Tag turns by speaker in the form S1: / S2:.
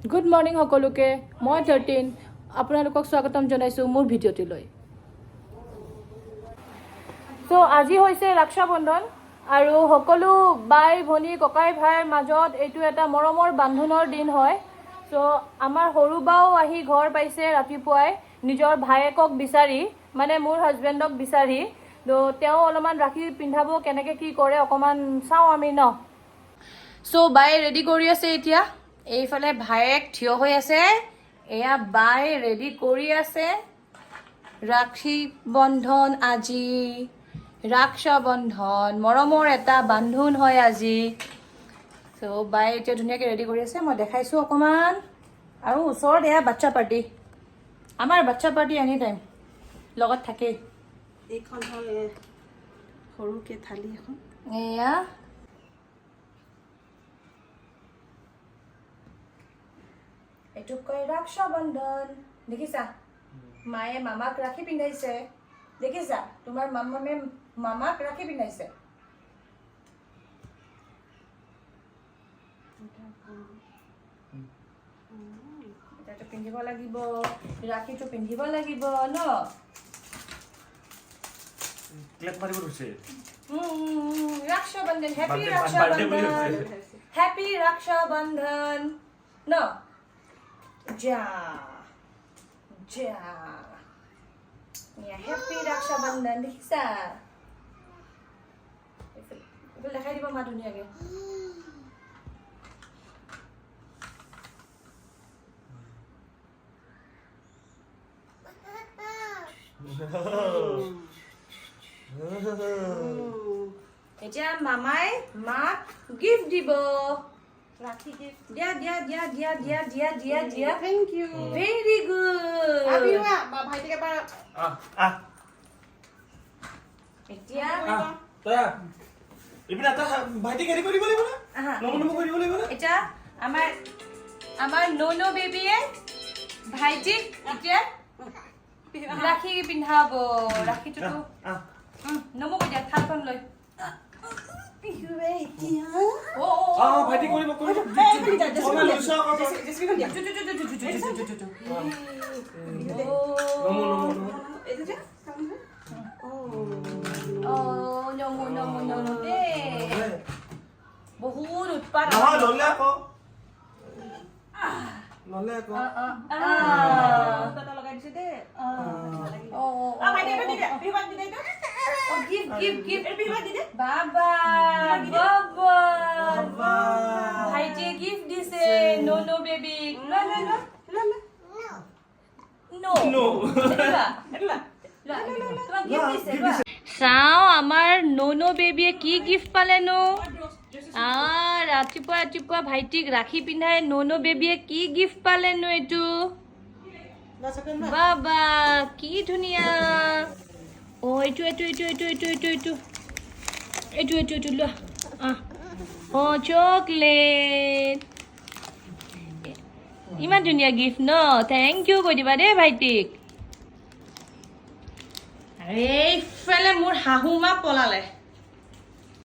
S1: Good morning সকলোকে মই 13 আপোনালোকক স্বাগতম জনাইছো মোৰ ভিডিঅ'টিলৈ সো আজি হৈছে ৰক্ষা বন্ধন আৰু সকলো বাই ভনী ককাই ভাইৰ মাজত এইটো এটা মৰমৰ বান্ধোনৰ দিন হয় সো আমাৰ সৰু বাও আহি ঘৰ পাইছে ৰাতিপুৱাই নিজৰ ভাইকক বিচাৰি মানে মোৰ হাজবেণ্ডক বিচাৰি তো তেওঁ অলপমান ৰাখি পিন্ধাব কেনেকৈ কি কৰে অকমান চাও আমি ন সো বাই ৰেডি কৰি আছে এতিয়া এইফালে ভাইক থিয় হৈ আছে এয়া বাই ৰেডি কৰি আছে ৰাখি বন্ধন আজি ৰক্ষা বন্ধন মৰমৰ এটা বান্ধোন হয় আজি সো বাই এতিয়া ধুনীয়াকৈ ৰেডি কৰি আছে মই দেখাইছো অকমান আৰু ওচৰত এয়া বাচ্চা পাৰ্টি আমাৰ বাচ্চা পাৰ্টি এনি টাইম লগত থাকে
S2: এইখন হ'ল সৰুকে থালি এখন
S1: এয়া এইটো কয় ৰক্ষা বন্ধন দেখিছা মায়ে মামাক ৰাখি পিন্ধাইছে দেখিছা তোমাৰ মামামে মামাক ৰাখি পিন্ধাইছে এটাটো পিন্ধিব লাগিব ৰাখিটো পিন্ধিব লাগিব ন
S3: ক্লেপ মাৰিব ধৰিছে
S1: ৰক্ষা বন্ধন হেপী ৰক্ষা বন্ধন হেপী ৰক্ষা বন্ধন ন Ja. Ya, happy Raksha Bandhan. Bisa. Itu dekai di mama dunia ke? Eja mamai mak gift dibo.
S2: ৰাখি gift
S1: Dia.
S2: thank you
S1: Very good.
S2: আবিওয়া ভাইটিকে এবাৰ
S1: এতিয়া
S3: তয়া ইপিনে তা ভাইটি গাড়ি কৰিব লাগিব না নমনম কৰিব লাগিব না
S1: এটা আমাৰ নোনো বেবিয়ে ভাইটিক এতিয়া ৰাখি পিন্ধাব ৰাখিটো নমো দিয়া থালখন লৈ
S3: ভাইটি কৰিব
S1: বহুত উৎপাত
S2: লগাই দিছে দে
S1: ভাইটিয়ে গিফট দিছে নোনো বেবি চাও আমাৰ নোনো বেবিয়ে কি গিফট পালেনো ৰাতিপুৱা ভাইটিক ৰাখি পিন্ধাই নোনো বেবিয়ে কি গিফট পালেনো এইটো বাবা কি ধুনীয়া এইটো লোৱা চকলেট ইমান ধুনীয়া গিফট ন থেংক ইউ কৈ দিবা দেই ভাইটিক এইফালে মোৰ শাহু মা পলালে